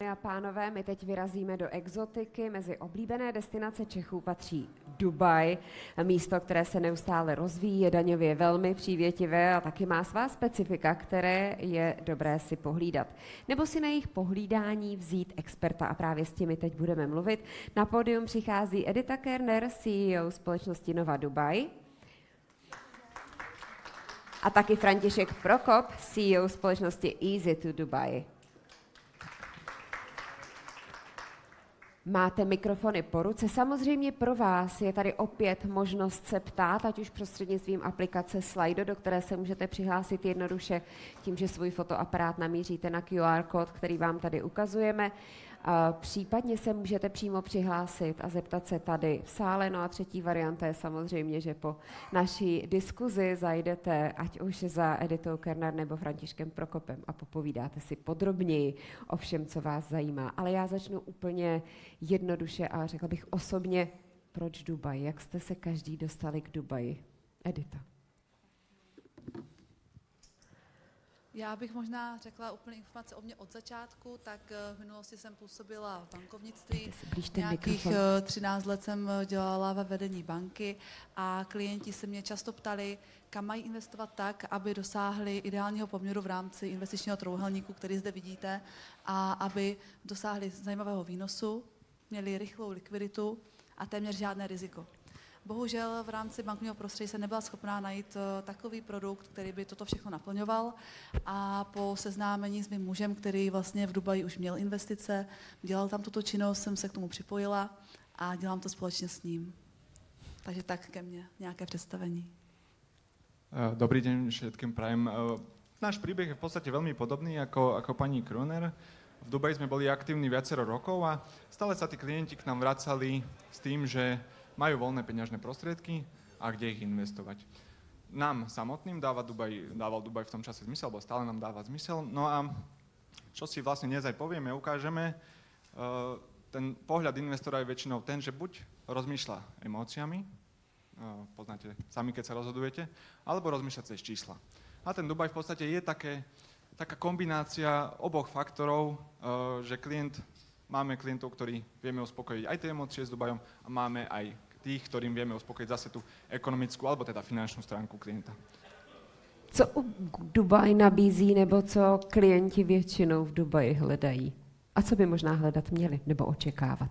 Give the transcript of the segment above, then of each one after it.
A pánové, my teď vyrazíme do exotiky. Mezi oblíbené destinace Čechů patří Dubaj, místo, které se neustále rozvíjí, je daňově velmi přívětivé a taky má svá specifika, které je dobré si pohlídat. Nebo si na jejich pohlídání vzít experta a právě s těmi teď budeme mluvit. Na pódium přichází Edita Kerner, CEO společnosti Nova Dubai, a taky František Prokop, CEO společnosti Easy to Dubai. Máte mikrofony po ruce. Samozřejmě pro vás je tady opět možnost se ptát, ať už prostřednictvím aplikace Slido, do které se můžete přihlásit jednoduše tím, že svůj fotoaparát namíříte na QR kód, který vám tady ukazujeme. Případně se můžete přímo přihlásit a zeptat se tady v sále. No a třetí varianta je samozřejmě, že po naší diskuzi zajdete ať už za Editou Kerner nebo Františkem Prokopem a popovídáte si podrobněji o všem, co vás zajímá. Ale já začnu úplně jednoduše a řekla bych osobně, proč Dubaj? Jak jste se každý dostali k Dubaji? Edita. Já bych možná řekla úplně informace o mě od začátku, tak v minulosti jsem působila v bankovnictví, nějakých 13 let jsem dělala ve vedení banky a klienti se mě často ptali, kam mají investovat tak, aby dosáhli ideálního poměru v rámci investičního trojúhelníku, který zde vidíte, a aby dosáhli zajímavého výnosu, měli rychlou likviditu a téměř žádné riziko. Bohužel v rámci bankovního prostředí se nebyla schopná najít takový produkt, který by toto všechno naplňoval, a po seznámení s mým mužem, který vlastně v Dubaji už měl investice, dělal tam tuto činnost, jsem se k tomu připojila a dělám to společně s ním. Takže tak ke mně nějaké představení. Dobrý deň všetkým prajem. Náš príbeh je v podstate veľmi podobný ako pani Kroner. V Dubaji sme boli aktívni viacero rokov a stále sa tí klienti k nám vracali s tým, že majú voľné peňažné prostriedky a kde ich investovať. Nám samotným dával Dubaj v tom čase zmysel, alebo stále nám dáva zmysel. No a čo si vlastne dnes aj povieme, ukážeme, ten pohľad investora je väčšinou ten, že buď rozmýšľa emóciami, poznáte sami, keď sa rozhodujete, alebo rozmýšľa cez čísla. A ten Dubaj v podstate je taká kombinácia oboch faktorov, že máme klientov, ktorí vieme uspokojiť aj tie emócie s Dubajom a máme aj tých, ktorým vieme uspokojiť zase tú ekonomickú alebo teda finančnú stránku klienta. Co Dubaj nabízí nebo co klienti většinou v Dubaji hledají? A co by možná hledat měli nebo očekávat?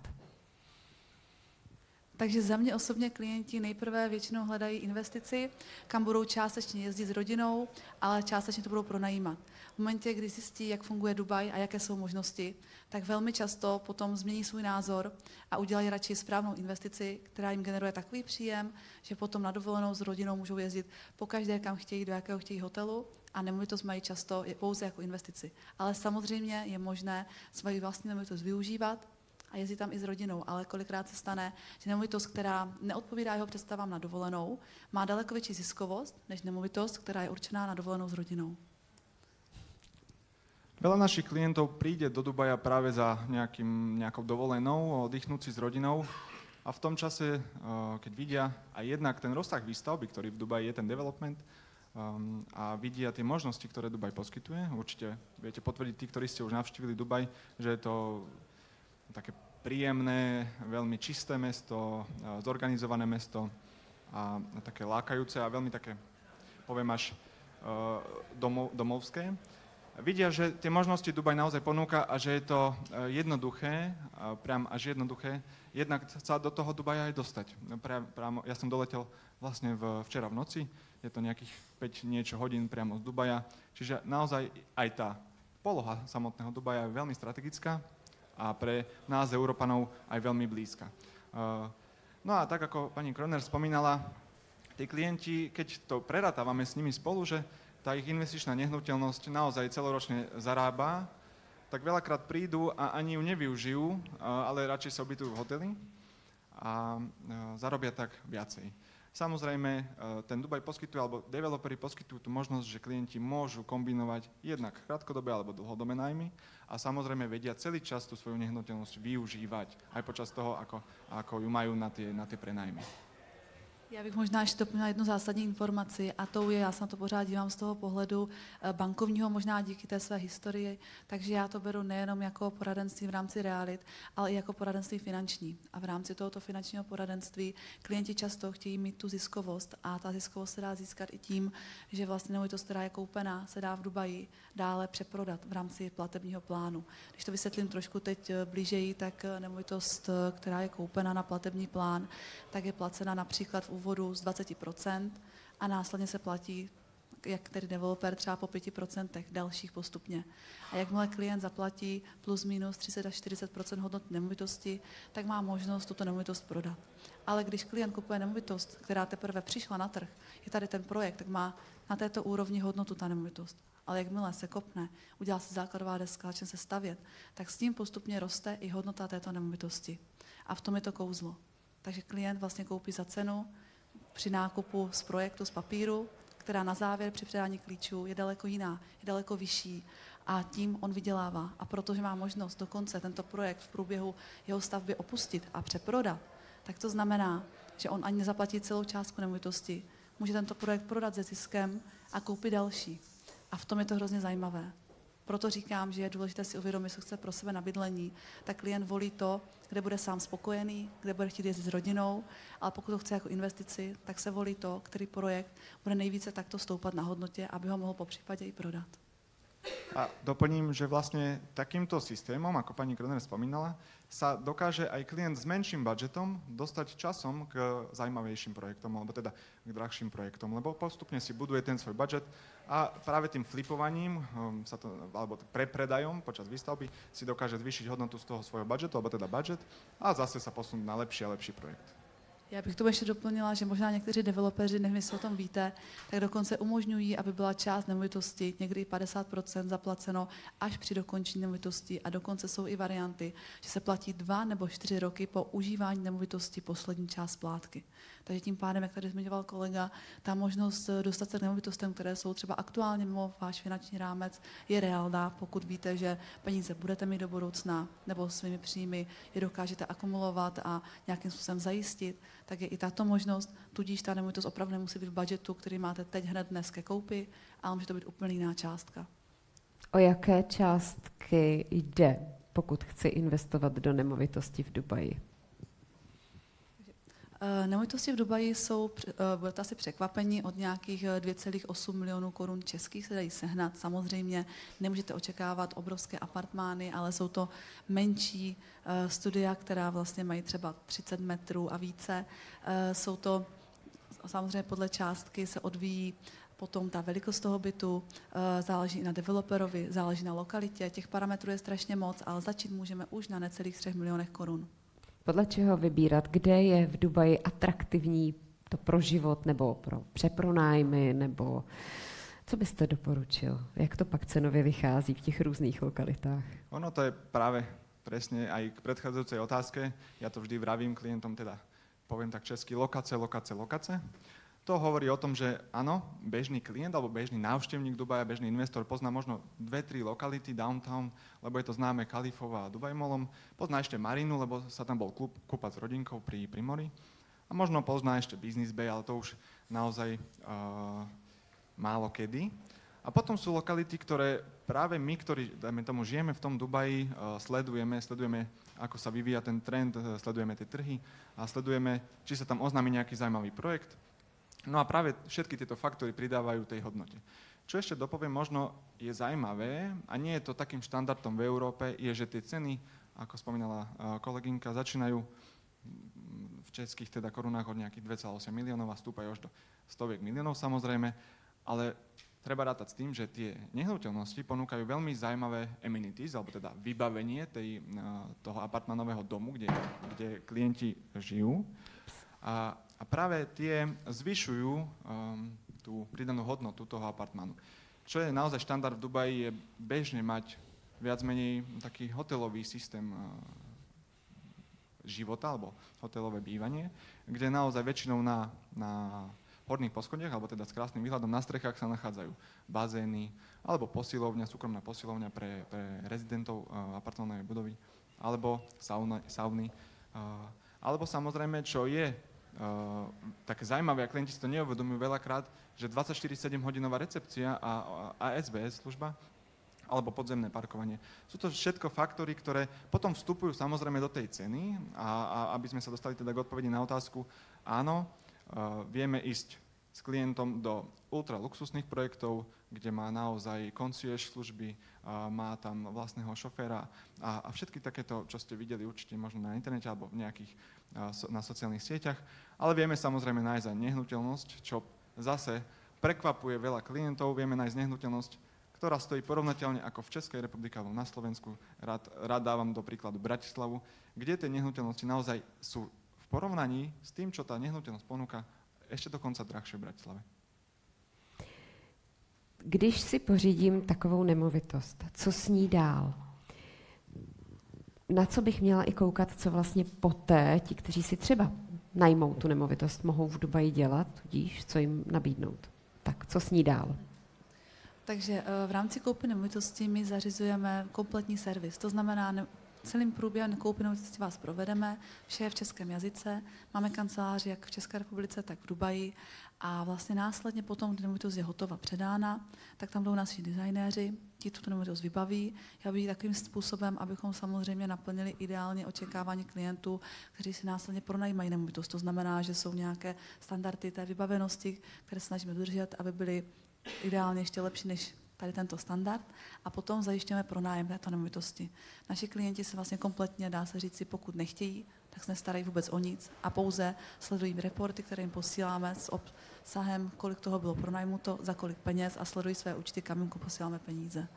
Takže za mě osobně klienti nejprve většinou hledají investici, kam budou částečně jezdit s rodinou, ale částečně to budou pronajímat. V momentě, kdy zjistí, jak funguje Dubaj a jaké jsou možnosti, tak velmi často potom změní svůj názor a udělají radši správnou investici, která jim generuje takový příjem, že potom na dovolenou s rodinou můžou jezdit pokaždé, kam chtějí, do jakého chtějí hotelu, a nemovitost mají často pouze jako investici. Ale samozřejmě je možné svoji vlastní nemovitost využívat a jezdí tam i s rodinou, ale kolikrát se stane, že nemovitost, která neodpovídá jeho představám na dovolenou, má daleko větší ziskovost než nemovitost, která je určená na dovolenou s rodinou. Veľa našich klientov príde do Dubaja práve za nejakou dovolenou, oddychnúť si s rodinou, a v tom čase, keď vidia aj jednak ten rozsah výstavby, ktorý v Dubaji je ten development, a vidia tie možnosti, ktoré Dubaj poskytuje, určite viete potvrdiť tí, ktorí ste už navštívili Dubaj, že je to také príjemné, veľmi čisté mesto, zorganizované mesto a také lákajúce a veľmi také, poviem až domovské. Vidia, že tie možnosti Dubaj naozaj ponúka a že je to jednoduché, priam až jednoduché, jednak sa do toho Dubaja aj dostať. Ja som doletel vlastne včera v noci, je to nejakých 5 niečo hodín priamo z Dubaja, čiže naozaj aj tá poloha samotného Dubaja je veľmi strategická a pre nás, Európanov, aj veľmi blízka. No a tak, ako pani Kroner spomínala, tí klienti, keď to prerátávame s nimi spolu, že tá ich investičná nehnuteľnosť naozaj celoročne zarába, tak veľakrát prídu a ani ju nevyužijú, ale radšej sa ubytujú v hoteli a zarobia tak viacej. Samozrejme, ten Dubaj poskytuje, alebo developeri poskytujú tú možnosť, že klienti môžu kombinovať jednak krátkodobé alebo dlhodobé nájmy a samozrejme vedia celý čas tú svoju nehnuteľnosť využívať aj počas toho, ako ju majú na tie prenajmy. Já bych možná ještě doplnila jednu zásadní informaci a tou je, já se na to pořád dívám z toho pohledu bankovního, možná díky té své historii, takže já to beru nejenom jako poradenství v rámci realit, ale i jako poradenství finanční. A v rámci tohoto finančního poradenství klienti často chtějí mít tu ziskovost a ta ziskovost se dá získat i tím, že vlastně nemovitost, která je koupená, se dá v Dubaji dále přeprodat v rámci platebního plánu. Když to vysvětlím trošku teď blížeji, tak nemovitost, která je koupena na platební plán, tak je placena například v úvodu z 20% a následně se platí, jak tedy developer, třeba po 5% dalších postupně. A jakmile klient zaplatí plus minus 30 až 40% hodnoty nemovitosti, tak má možnost tuto nemovitost prodat. Ale když klient kupuje nemovitost, která teprve přišla na trh, je tady ten projekt, tak má na této úrovni hodnotu ta nemovitost. Ale jakmile se kopne, udělá se základová deska, začne se stavět, tak s tím postupně roste i hodnota této nemovitosti. A v tom je to kouzlo. Takže klient vlastně koupí za cenu při nákupu z projektu, z papíru, která na závěr při předání klíčů je daleko jiná, je daleko vyšší a tím on vydělává. A protože má možnost dokonce tento projekt v průběhu jeho stavby opustit a přeprodat, tak to znamená, že on ani nezaplatí celou částku nemovitosti. Může tento projekt prodat se ziskem a koupit další. A v tom je to hrozně zajímavé. Proto říkám, že je důležité si uvědomit, co chce pro sebe na bydlení, tak klient volí to, kde bude sám spokojený, kde bude chtít jezdit s rodinou, ale pokud to chce jako investici, tak se volí to, který projekt bude nejvíce takto stoupat na hodnotě, aby ho mohl popřípadě i prodat. A doplním, že vlastne takýmto systémom, ako pani Kroner spomínala, sa dokáže aj klient s menším budžetom dostať časom k zaujímavejším projektom, alebo teda k drahším projektom, lebo postupne si buduje ten svoj budžet a práve tým flipovaním, alebo prepredajom počas výstavby si dokáže zvýšiť hodnotu z toho svojho budžetu, alebo teda budžet a zase sa posunúť na lepší a lepší projekt. Já bych to ještě doplnila, že možná někteří developeři, nevím, jestli o tom víte, tak dokonce umožňují, aby byla část nemovitosti, někdy 50% zaplaceno až při dokončení nemovitosti a dokonce jsou i varianty, že se platí 2 nebo 4 roky po užívání nemovitosti poslední část splátky. Takže tím pádem, jak tady zmiňoval kolega, ta možnost dostat se k nemovitostem, které jsou třeba aktuálně mimo váš finanční rámec, je reálná, pokud víte, že peníze budete mít do budoucna nebo svými příjmy je dokážete akumulovat a nějakým způsobem zajistit, tak je i tato možnost, tudíž ta nemovitost opravdu nemusí být v budžetu, který máte teď hned dnes ke koupi, ale může to být úplně jiná částka. O jaké částky jde, pokud chci investovat do nemovitosti v Dubaji? Nemovitosti v Dubaji jsou, budete asi překvapení, od nějakých 2,8 milionů korun českých se dají sehnat. Samozřejmě nemůžete očekávat obrovské apartmány, ale jsou to menší studia, která vlastně mají třeba 30 metrů a více. Jsou to samozřejmě podle částky se odvíjí potom ta velikost toho bytu, záleží i na developerovi, záleží na lokalitě. Těch parametrů je strašně moc, ale začít můžeme už na necelých 3 milionech korun. Podle čeho vybírat, kde je v Dubaji atraktivní to pro život nebo pro přepronájmy, nebo co byste doporučil? Jak to pak cenově vychází v těch různých lokalitách? Ono to je práve presne aj k predchádzajúcej otázke. Ja to vždy vravím klientom, teda poviem tak česky, lokace. To hovorí o tom, že áno, bežný klient alebo bežný návštevník Dubaja, bežný investor pozná možno 2-3 lokality downtown, lebo je to známe Kalifova a Dubai Mallom. Pozná ešte Marinu, lebo sa tam bol kúpať s rodinkou pri mori. A možno pozná ešte Business Bay, ale to už naozaj málo kedy. A potom sú lokality, ktoré práve my, ktorí, dajme tomu, žijeme v tom Dubaji, sledujeme, ako sa vyvíja ten trend, sledujeme tie trhy a sledujeme, či sa tam oznámi nejaký zaujímavý projekt. No a práve všetky tieto faktory pridávajú tej hodnote. Čo ešte dopoviem, možno je zaujímavé, a nie je to takým štandardom v Európe, je, že tie ceny, ako spomínala kolegynka, začínajú v českých teda korunách od nejakých 2,8 miliónov a stúpajú až do stoviek miliónov samozrejme, ale treba rátať s tým, že tie nehnuteľnosti ponúkajú veľmi zaujímavé amenities, alebo teda vybavenie toho apartmanového domu, kde klienti žijú. A práve tie zvyšujú tú pridanú hodnotu toho apartmanu. Čo je naozaj štandard v Dubaji, je bežne mať viac menej taký hotelový systém života, alebo hotelové bývanie, kde naozaj väčšinou na horných poschodiach, alebo teda s krásnym výhľadom na strechách sa nachádzajú bazény, alebo posilovňa, súkromná posilovňa pre rezidentov apartmanovej budovy, alebo sauny. Alebo samozrejme, čo je také zaujímavé, a klienti si to neuvedomujú veľakrát, že 24/7-hodinová recepcia a SBS služba alebo podzemné parkovanie. Sú to všetko faktory, ktoré potom vstupujú samozrejme do tej ceny a aby sme sa dostali teda k odpovedi na otázku, áno, vieme ísť s klientom do ultraluxusných projektov, kde má naozaj concierge služby, má tam vlastného šoféra a všetky takéto, čo ste videli určite možno na internete alebo v nejakých na sociálnych sieťach, ale vieme samozrejme nájsť aj nehnuteľnosť, čo zase prekvapuje veľa klientov, vieme nájsť nehnuteľnosť, ktorá stojí porovnateľne ako v Českej republike alebo na Slovensku. Rád dávam do príkladu Bratislavu, kde tie nehnuteľnosti naozaj sú v porovnaní s tým, čo tá nehnuteľnosť ponúka, ešte dokonca drahšie v Bratislave. Když si pořídím takovou nemovitost, co s ní dál? Na co bych měla i koukat, co vlastně poté ti, kteří si třeba najmou tu nemovitost, mohou v Dubaji dělat, tudíž co jim nabídnout? Tak, co s ní dál? Takže v rámci koupy nemovitosti my zařizujeme kompletní servis. To znamená, celým průběhem koupy nemovitosti vás provedeme, vše je v českém jazyce, máme kanceláři jak v České republice, tak v Dubaji a vlastně následně potom, kdy nemovitost je hotová, předána, tak tam budou naši designéři, ti tu nemovitost vybaví, vybaví takovým způsobem, abychom samozřejmě naplnili ideálně očekávání klientů, kteří si následně pronajímají nemovitost. To znamená, že jsou nějaké standardy té vybavenosti, které se snažíme dodržet, aby byly ideálně ještě lepší než tady tento standard a potom zajišťujeme pronájem této nemovitosti. Naši klienti se vlastně kompletně, dá se říci, pokud nechtějí, tak se nestarají vůbec o nic a pouze sledují reporty, které jim posíláme s obsahem, kolik toho bylo pronajmuto, za kolik peněz a sledují své účty, kam jim posíláme peníze.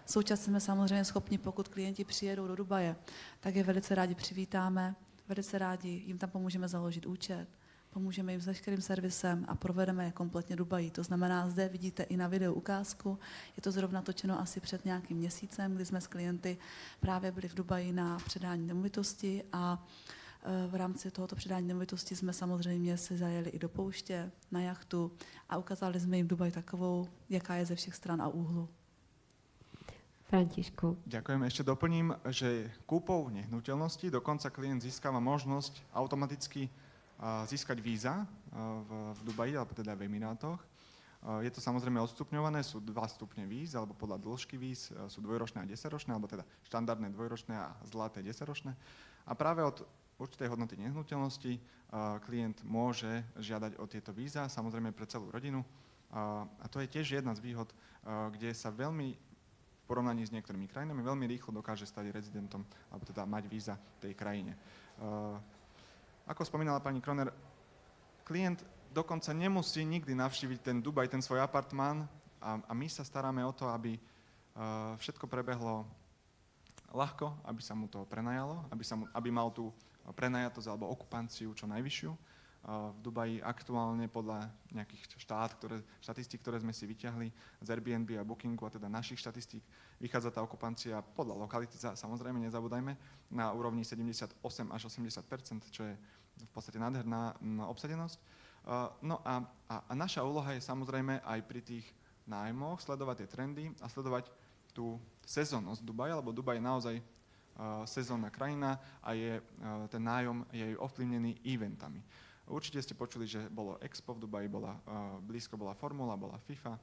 Současně jsme samozřejmě schopni, pokud klienti přijedou do Dubaje, tak je velice rádi přivítáme, velice rádi jim tam pomůžeme založit účet, pomůžeme jim s veškerým servisem a provedeme je kompletně Dubaji. To znamená, zde vidíte i na videu ukázku, je to zrovna točeno asi před nějakým měsícem, kdy jsme s klienty právě byli v Dubaji na předání nemovitosti a v rámci tohoto předání nemovitosti jsme samozřejmě se zajeli i do pouště, na jachtu a ukázali jsme jim Dubaj takovou, jaká je ze všech stran a úhlu. Františku. Ďakujem. Ešte doplním, že kúpou nehnuteľnosti dokonca klient získava možnosť automaticky získať víza v Dubaji, alebo teda v Emirátoch. Je to samozrejme odstupňované, sú 2 stupne víz, alebo podľa dĺžky víz sú dvojročné a 10-ročné, alebo teda štandardné dvojročné a zlaté 10-ročné. A práve od určitej hodnoty nehnuteľnosti klient môže žiadať o tieto víza, samozrejme pre celú rodinu. A to je tiež jedna z výhod, kde sa veľmi v porovnaní s niektorými krajinami veľmi rýchlo dokáže stať rezidentom, alebo teda mať víza v tej krajine. Ako spomínala pani Kroner, klient dokonca nemusí nikdy navštíviť ten Dubaj, ten svoj apartmán a my sa staráme o to, aby všetko prebehlo ľahko, aby sa mu to prenajalo, aby mal tú prenajatosť alebo okupanciu čo najvyššiu. V Dubaji aktuálne podľa nejakých štatistík, ktoré sme si vyťahli z Airbnb a Bookingu, a teda našich štatistík, vychádza tá okupancia podľa lokality, samozrejme nezabúdajme, na úrovni 78 až 80%, čo je v podstate nádherná obsadenosť. No a naša úloha je samozrejme aj pri tých nájmoch sledovať tie trendy a sledovať tú sezónnosť Dubaja, lebo Dubaj je naozaj sezónna krajina a ten nájom je ovplyvnený eventami. Určite ste počuli, že bolo Expo v Dubaji, blízko bola Formula, bola FIFA,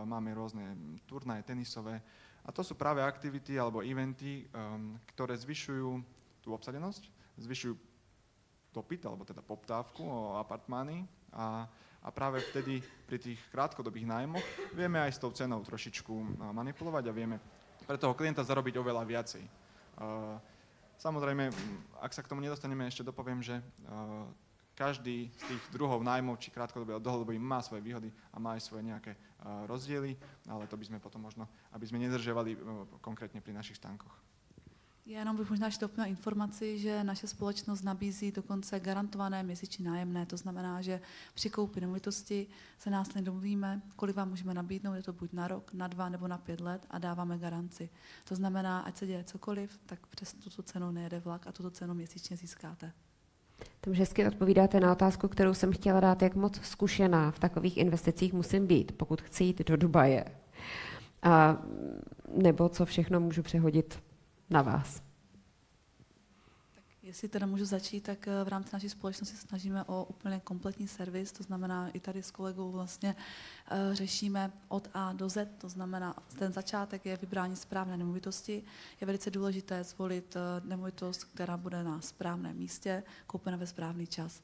máme rôzne turnaje tenisové a to sú práve aktivity alebo eventy, ktoré zvyšujú tú obsadenosť, zvyšujú dopyt alebo teda poptávku o apartmány a práve vtedy pri tých krátkodobých nájmoch vieme aj s tou cenou trošičku manipulovať a vieme pre toho klienta zarobiť oveľa viacej. Samozrejme, ak sa k tomu nedostaneme, ešte dopoviem, že každý z tých druhov nájmov, či krátkodobý alebo dlhodobý, má svoje výhody a má aj svoje nejaké rozdiely, ale to by sme potom možno, aby sme nedržiavali konkrétne pri našich stánkoch. Já jenom bych možná ještě doplnila informaci, že naše společnost nabízí dokonce garantované měsíční nájemné. To znamená, že při koupi nemovitosti se následně domluvíme, kolik vám můžeme nabídnout, je to buď na rok, na 2 nebo na 5 let a dáváme garanci. To znamená, ať se děje cokoliv, tak přes tuto cenu nejede vlak a tuto cenu měsíčně získáte. Tam hezky odpovídáte na otázku, kterou jsem chtěla dát, jak moc zkušená v takových investicích musím být, pokud chci jít do Dubaje. A nebo co všechno můžu přehodit na vás. Tak Jestli teda můžu začít, tak v rámci naší společnosti se snažíme o úplně kompletní servis, to znamená i tady s kolegou vlastně řešíme od A do Z, to znamená ten začátek je vybrání správné nemovitosti. Je velice důležité zvolit nemovitost, která bude na správném místě, koupena ve správný čas.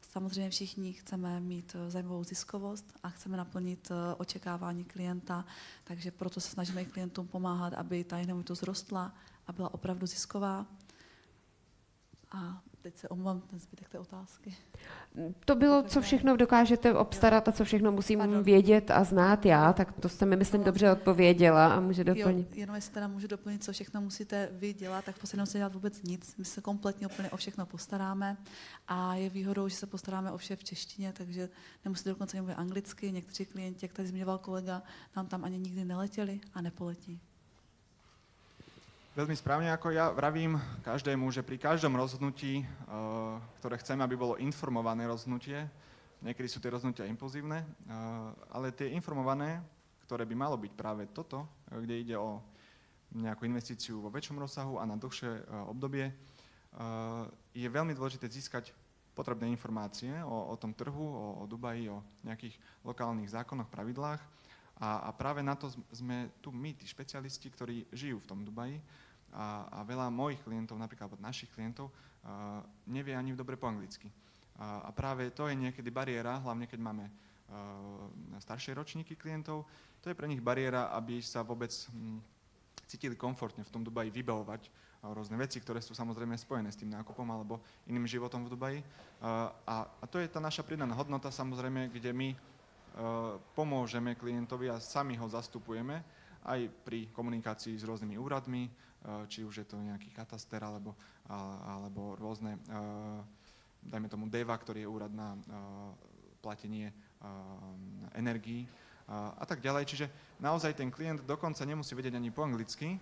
Samozřejmě všichni chceme mít zajímavou ziskovost a chceme naplnit očekávání klienta, takže proto se snažíme i klientům pomáhat, aby ta nemovitost rostla a byla opravdu zisková. A teď se omlouvám ten zbytek té otázky. To bylo, co všechno dokážete obstarat a co všechno musím vědět a znát já, tak to jste mi, myslím, dobře odpověděla a může doplnit. Jenom jestli teda můžu doplnit, co všechno musíte vy dělat, tak v podstatě nemusíte dělat vůbec nic. My se kompletně úplně o všechno postaráme a je výhodou, že se postaráme o vše v češtině, takže nemusíte dokonce ani mluvit anglicky. Někteří klienti, jak tady zmiňoval kolega, nám tam ani nikdy neletěli a nepoletí. Veľmi správne, ako ja vravím každému, že pri každom rozhodnutí, ktoré chceme, aby bolo informované rozhodnutie, niekedy sú tie rozhodnutia impulzívne, ale tie informované, ktoré by malo byť práve toto, kde ide o nejakú investíciu vo väčšom rozsahu a na dlhšie obdobie, je veľmi dôležité získať potrebné informácie o tom trhu, o Dubaji, o nejakých lokálnych zákonoch, pravidlách. A práve na to sme tu my, tí špecialisti, ktorí žijú v tom Dubaji. A veľa mojich klientov, napríklad našich klientov, nevie ani dobre po anglicky. A práve to je niekedy bariéra, hlavne keď máme staršie ročníky klientov, to je pre nich bariéra, aby sa vôbec cítili komfortne v tom Dubaji vybavovať rôzne veci, ktoré sú samozrejme spojené s tým nákupom alebo iným životom v Dubaji. A to je tá naša pridaná hodnota, samozrejme, kde my pomôžeme klientovi a sami ho zastupujeme aj pri komunikácii s rôznymi úradmi, či už je to nejaký kataster alebo rôzne, dajme tomu DEVA, ktorý je úrad na platenie energií a tak ďalej. Čiže naozaj ten klient dokonca nemusí vedieť ani po anglicky.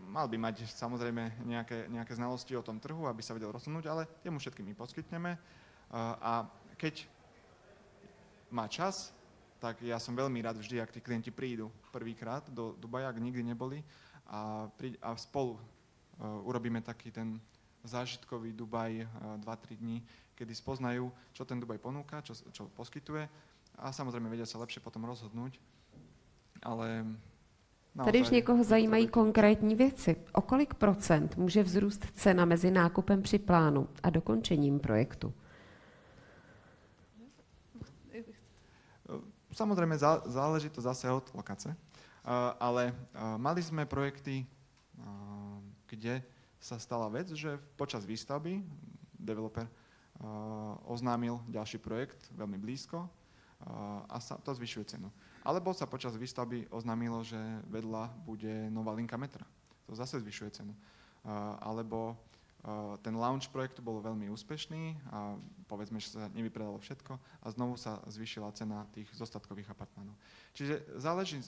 Mal by mať samozrejme nejaké znalosti o tom trhu, aby sa vedel rozhodnúť, ale tie mu všetky my poskytneme. A keď má čas, tak ja som veľmi rád vždy, ak tí klienti prídu prvýkrát do Dubaja, ak nikdy neboli, a spolu urobíme taký ten zážitkový Dubaj 2-3 dní, kedy spoznajú, čo ten Dubaj ponúka, čo poskytuje a samozrejme vedia sa lepšie potom rozhodnúť. Ale tady už někoho zajímají konkrétní věci. O kolik procent může vzrůst cena mezi nákupem při plánu a dokončením projektu? Samozrejme, záleží to zase od lokace, ale mali sme projekty, kde sa stala vec, že počas výstavby developer oznámil ďalší projekt veľmi blízko a to zvyšuje cenu. Alebo sa počas výstavby oznámilo, že vedľa bude nová linka metra. To zase zvyšuje cenu. Alebo ten launch projektu bol veľmi úspešný a povedzme, že sa nevypredalo všetko a znovu sa zvýšila cena tých zostatkových apartmánov. Čiže záleží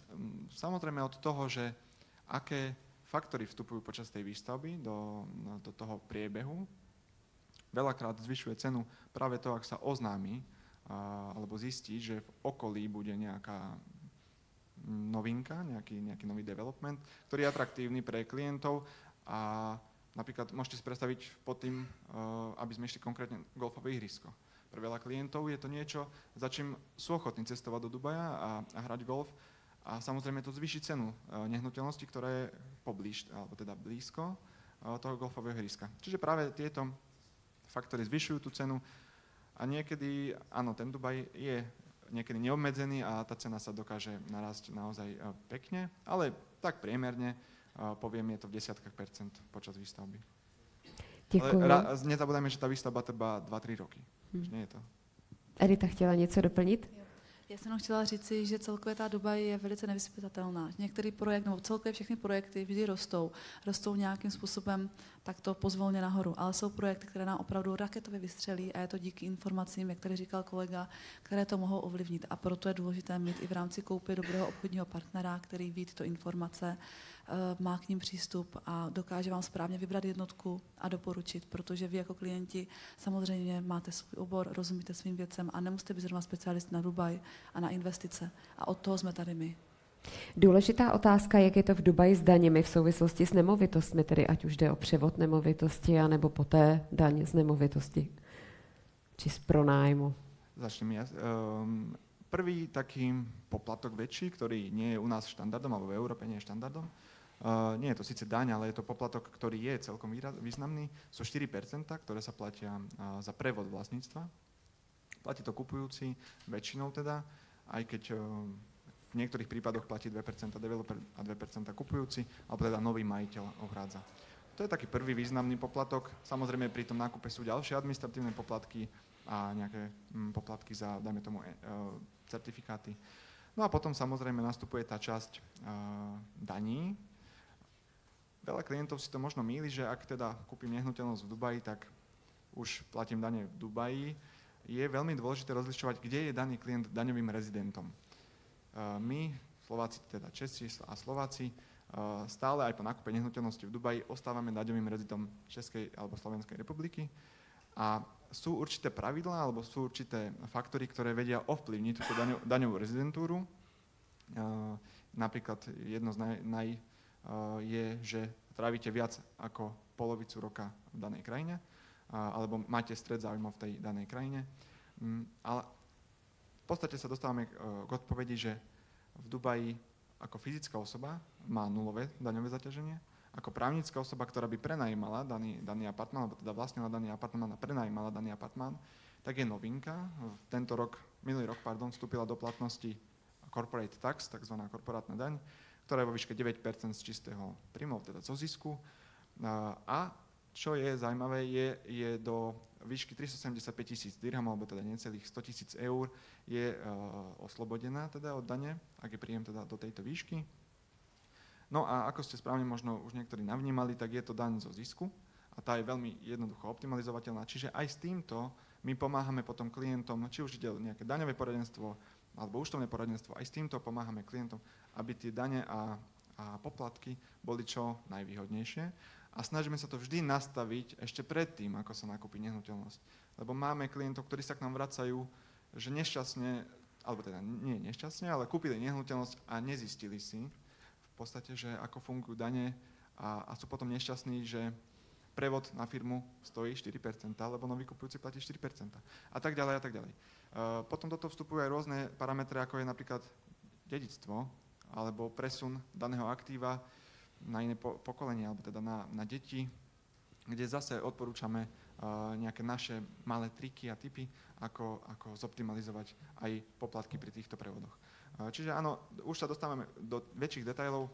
samozrejme od toho, že aké faktory vstupujú počas tej výstavby do toho priebehu. Veľakrát zvyšuje cenu práve to, ak sa oznámi alebo zistí, že v okolí bude nejaká novinka, nejaký nový development, ktorý je atraktívny pre klientov a napríklad môžete si predstaviť pod tým, aby sme išli konkrétne golfové ihrisko. Pre veľa klientov je to niečo, za čím sú ochotní cestovať do Dubaja a hrať golf a samozrejme to zvýši cenu nehnuteľnosti, ktorá je poblíž, alebo teda blízko toho golfového ihriska. Čiže práve tieto faktory zvyšujú tú cenu a niekedy, áno, ten Dubaj je niekedy neobmedzený a tá cena sa dokáže narásť naozaj pekne, ale tak priemerne poviem, je to v desiatkách percent počas výstavby. Děkuji. Ale nezabudajme, že tá výstavba trvá 2-3 roky. Nie je to. Edita chtěla něco doplnit? Já jsem chtěla říci, že celkově ta Dubaj je velice nevyspytatelná. Některý projekt, nebo celkově všechny projekty vždy rostou nějakým způsobem takto pozvolně nahoru, ale jsou projekty, které nám opravdu raketově vystřelí a je to díky informacím, jak tady říkal kolega, které to mohou ovlivnit a proto je důležité mít i v rámci koupy dobrého obchodního partnera, který ví tyto informace, má k ním přístup a dokáže vám správně vybrat jednotku a doporučit, protože vy jako klienti samozřejmě máte svůj obor, rozumíte svým věcem a nemusíte být zrovna specialist na Dubaj a na investice. A od toho jsme tady my. Důležitá otázka, jak je to v Dubaji s daněmi v souvislosti s nemovitostmi, tedy ať už jde o převod nemovitosti, anebo poté daň z nemovitosti, či z pronájmu. Začnem ja. Prvý taký poplatok väčší, ktorý nie je u nás štandardom, alebo v Európe nie je štandardom, nie je to síce daň, ale je to poplatok, ktorý je celkom významný, sú 4%, ktoré sa platia za prevod vlastníctva. Platí to kupujúci, väčšinou teda, aj keď v niektorých prípadoch platí 2% developer a 2% kupujúci, alebo teda nový majiteľ ohrádza. To je taký prvý významný poplatok. Samozrejme pri tom nákupe sú ďalšie administratívne poplatky a nejaké poplatky za, dajme tomu, certifikáty. No a potom samozrejme nastupuje tá časť daní. Veľa klientov si to možno mýli, že ak teda kúpim nehnuteľnosť v Dubaji, tak už platím dane v Dubaji. Je veľmi dôležité rozlišovať, kde je daný klient daňovým rezidentom. My, Slováci, teda Česi a Slováci, stále aj po nákupe nehnuteľnosti v Dubaji ostávame daňovým rezidentom Českej alebo Slovenskej republiky a sú určité pravidlá alebo sú určité faktory, ktoré vedia ovplyvniť túto daňovú rezidentúru. Napríklad jedno z je, že trávite viac ako polovicu roka v danej krajine alebo máte stret záujmov v tej danej krajine. Ale v podstate sa dostávame k odpovedi, že v Dubaji ako fyzická osoba má nulové daňové zaťaženie, ako právnická osoba, ktorá by prenajímala daný apartmán, alebo teda vlastnila daný apartmán a prenajímala daný apartmán, tak je novinka. Minulý rok, vstúpila do platnosti corporate tax, takzvaná korporátna daň, ktorá je vo výške 9% z čistého príjmu, teda zo zisku. A čo je zaujímavé, je do výšky 375 000 dirhamov, alebo teda necelých 100 000 eur, je oslobodená teda od dane, ak je príjem teda do tejto výšky. No a ako ste správne možno už niektorí navnímali, tak je to daň zo zisku a tá je veľmi jednoducho optimalizovateľná. Čiže aj s týmto my pomáhame potom klientom, či už ide o nejaké daňové poradenstvo alebo účtovné poradenstvo, aj s týmto pomáhame klientom, aby tie dane a poplatky boli čo najvýhodnejšie. A snažíme sa to vždy nastaviť ešte predtým, ako sa nakúpi nehnuteľnosť. Lebo máme klientov, ktorí sa k nám vracajú, že nešťastne, alebo teda nie nešťastne, ale kúpili nehnuteľnosť a nezistili si v podstate, že ako fungujú dane a sú potom nešťastní, že prevod na firmu stojí 4%, lebo nový kupujúci platí 4%. A tak ďalej, a tak ďalej. Potom do toho vstupujú aj rôzne parametre, ako je napríklad dedičstvo, alebo presun daného aktíva na iné pokolenie, alebo teda na deti, kde zase odporúčame nejaké naše malé triky a tipy, ako zoptimalizovať aj poplatky pri týchto prevodoch. Čiže áno, už sa dostávame do väčších detailov,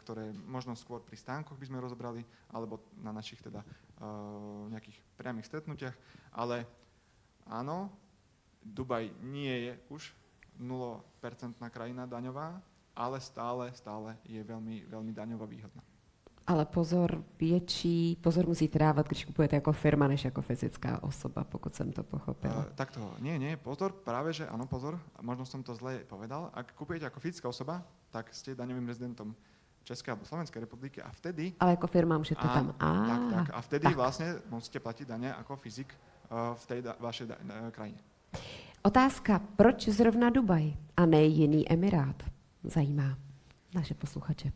ktoré možno skôr pri stánkoch by sme rozobrali, alebo na našich teda nejakých priamých stretnutiach, ale áno, Dubaj nie je už 0% krajina daňová, ale stále je veľmi, veľmi daňovo výhodná. Ale pozor musíte dávat, když kupujete jako firma, než jako fyzická osoba, pokud jsem to pochopila. Takto, nie, pozor, práve že áno, pozor, možno som to zle povedal. Ak kupujete ako fyzická osoba, tak ste daňovým rezidentom Českej alebo Slovenskej republiky a vtedy... Ale jako firma můžete tam... Tak. A vtedy vlastne musíte platiť dane ako fyzik v tej vašej krajine. Otázka, proč zrovna Dubaj a ne jiný emirát? Zajímá naše posluchače.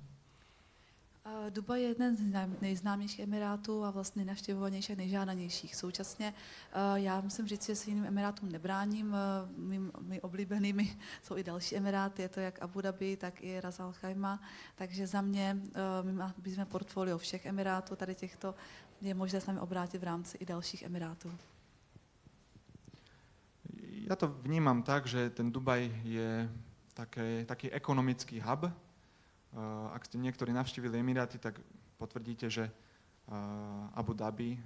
Dubaj je jeden z nejznámějších emirátů a vlastně nejnavštěvovanějších a nejžádanějších. Současně já musím říct, že se jiným emirátům nebráním. My oblíbenými jsou i další emiráty, je to jak Abu Dhabi, tak i Ras Al Khaimah. Takže za mě, my jsme portfolio všech emirátů, tady těchto je možné s námi obrátit v rámci i dalších emirátů. Ja to vnímam tak, že ten Dubaj je taký ekonomický hub. Ak ste niektorí navštívili Emiráty, tak potvrdíte, že Abu Dhabi,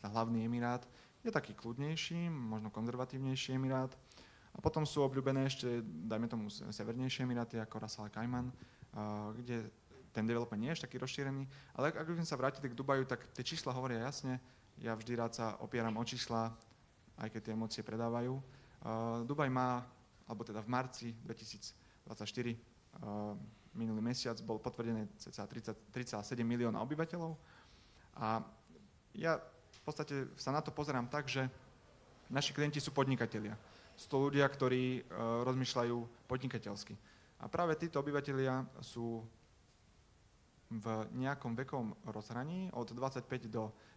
hlavný emirát, je taký kľudnejší, možno konzervatívnejší emirát. A potom sú obľúbené ešte, dajme tomu, severnejšie emiráty ako Ras Al Khaimah, kde ten development nie je až taký rozšírený. Ale ak by sme sa vrátili k Dubaju, tak tie čísla hovoria jasne. Ja vždy rád sa opieram o čísla, aj keď tie emócie predávajú. Dubaj má, alebo teda v marci 2024, minulý mesiac bol potvrdené cca 3,7 milióna obyvateľov. A ja v podstate sa na to pozerám tak, že naši klienti sú podnikatelia. Sú to ľudia, ktorí rozmýšľajú podnikateľsky. A práve títo obyvatelia sú v nejakom vekovom rozhraní od 25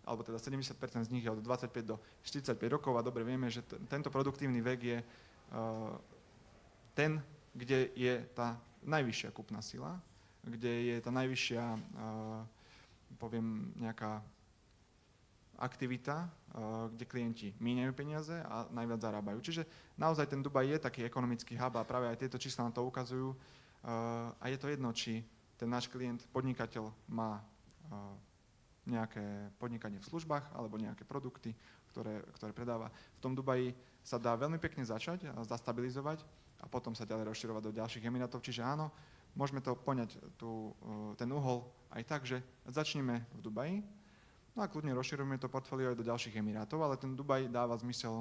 alebo teda 70% z nich je od 25 do 45 rokov a dobre vieme, že tento produktívny vek je ten, kde je tá najvyššia kúpna sila, kde je tá najvyššia, poviem, nejaká aktivita, kde klienti míňajú peniaze a najviac zarábajú. Čiže naozaj ten Dubaj je taký ekonomický hub a práve aj tieto čísla na to ukazujú. A je to jedno, či ten náš klient, podnikateľ, má nejaké podnikanie v službách alebo nejaké produkty, ktoré predáva. V tom Dubaji sa dá veľmi pekne začať a zastabilizovať a potom sa ďalej rozširovať do ďalších emirátov. Čiže áno, môžeme to poňať ten uhol aj tak, že začneme v Dubaji, no a kľudne rozširujeme to portfólio aj do ďalších emirátov, ale ten Dubaj dáva zmysel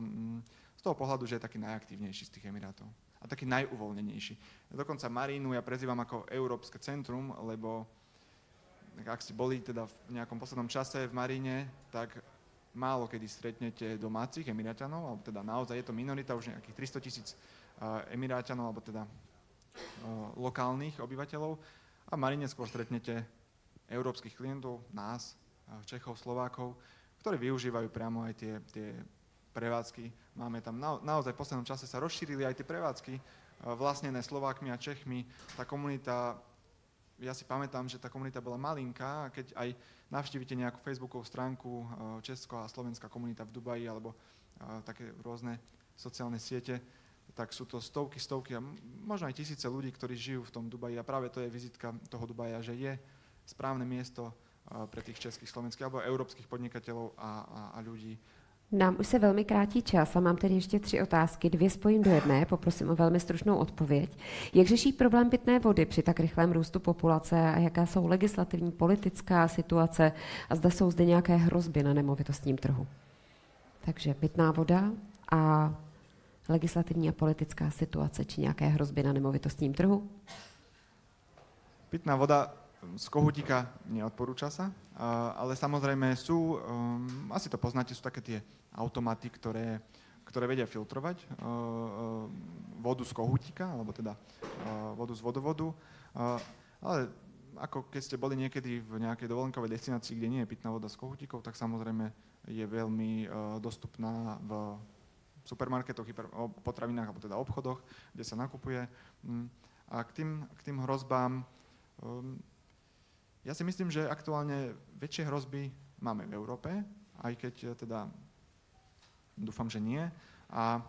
z toho pohľadu, že je taký najaktívnejší z tých emirátov a taký najuvoľnenejší. Dokonca Marínu ja prezývam ako európske centrum, lebo ak ste boli teda v nejakom poslednom čase v Maríne, tak málo kedy stretnete domácich Emiráťanov, alebo teda naozaj je to minorita, už nejakých 300,000 Emiráťanov, alebo teda lokálnych obyvateľov. A v Maríne skôr stretnete európskych klientov, nás, Čechov, Slovákov, ktorí využívajú priamo aj tie prevádzky. Máme tam naozaj v poslednom čase sa rozšírili aj tie prevádzky vlastnené Slovákmi a Čechmi. Tá komunita, ja si pamätám, že tá komunita bola malinká, keď aj navštívite nejakú facebookovú stránku Česko a slovenská komunita v Dubaji alebo také rôzne sociálne siete, tak sú to stovky a možno aj tisíce ľudí, ktorí žijú v tom Dubaji a práve to je vizitka toho Dubaja, že je správne miesto pre tých českých, slovenských alebo európskych podnikateľov a ľudí. Nám už se velmi krátí čas a mám tedy ještě 3 otázky, 2 spojím do jedné, poprosím o velmi stručnou odpověď. Jak řeší problém pitné vody při tak rychlém růstu populace a jaká jsou legislativní, politická situace a zda jsou zde nějaké hrozby na nemovitostním trhu? Takže pitná voda a legislativní a politická situace či nějaké hrozby na nemovitostním trhu? Pitná voda z kohútika neodporúča sa, ale samozrejme sú, asi to poznáte, sú také tie automaty, ktoré vedia filtrovať vodu z kohútika, alebo teda vodu z vodovodu. Ale ako keď ste boli niekedy v nejakej dovolenkovej destinácii, kde nie je pitná voda z kohútikov, tak samozrejme je veľmi dostupná v supermarketoch, potravinách, alebo teda obchodoch, kde sa nakupuje. A k tým hrozbám, ja si myslím, že aktuálne väčšie hrozby máme v Európe, aj keď teda dúfam, že nie. A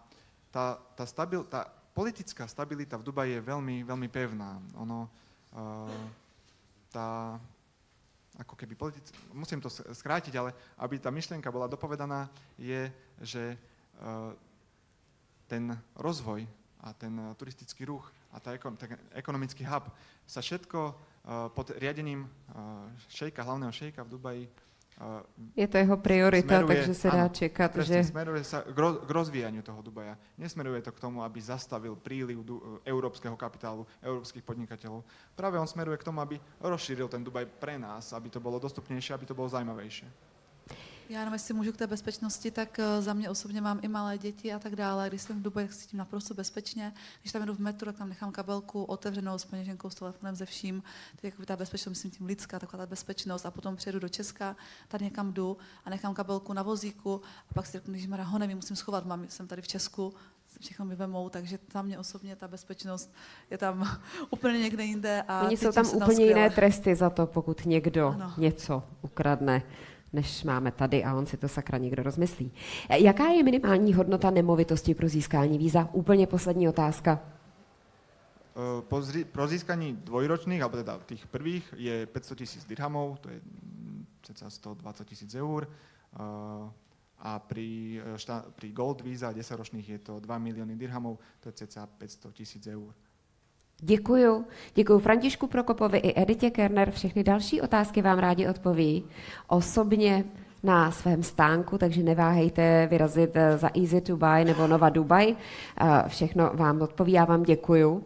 tá politická stabilita v Dubaji je veľmi, veľmi pevná. Ako keby musím to skrátiť, ale aby tá myšlienka bola dopovedaná, je, že ten rozvoj a ten turistický ruch a ten ekonomický hub sa všetko pod riadením hlavného šejka v Dubaji. Je to jeho priorita, takže sa dá čekať, že... Smeruje sa k rozvíjaniu toho Dubaja. Nesmeruje to k tomu, aby zastavil príliv európskeho kapitálu, európskych podnikateľov. Práve on smeruje k tomu, aby rozšíril ten Dubaj pre nás, aby to bolo dostupnejšie, aby to bolo zaujímavejšie. Já jenom, jestli můžu k té bezpečnosti, tak za mě osobně mám i malé děti a tak dále. Když jsem v Dubaji, tak se cítím naprosto bezpečně. Když tam jdu v metru, tak tam nechám kabelku otevřenou s peněženkou, s telefonem, ze vším. To je jako ta bezpečnost, myslím tím lidská, taková ta bezpečnost. A potom přijedu do Česka, tady někam jdu a nechám kabelku na vozíku a pak si řeknu, když ho nevím, musím schovat, jsem tady v Česku, všechno mi vemou, takže za mě osobně ta bezpečnost je tam úplně někde jinde. A oni jsou tam úplně jiné tresty za to, pokud někdo něco ukradne, než máme tady a on si to sakra někdo rozmyslí. Jaká je minimální hodnota nemovitosti pro získání víza? Úplně poslední otázka. Pro získanie dvojročných, alebo teda tých prvých, je 500,000 dirhamov, to je cca 120,000 eur. A pri Gold víza 10-ročných je to 2 milióny dirhamov, to je cca 500,000 eur. Děkuju Františku Prokopovi i Editě Kerner. Všechny další otázky vám rádi odpoví osobně na svém stánku, takže neváhejte vyrazit za Easy to Buy nebo Nova Dubai. Všechno vám odpoví, já vám děkuju.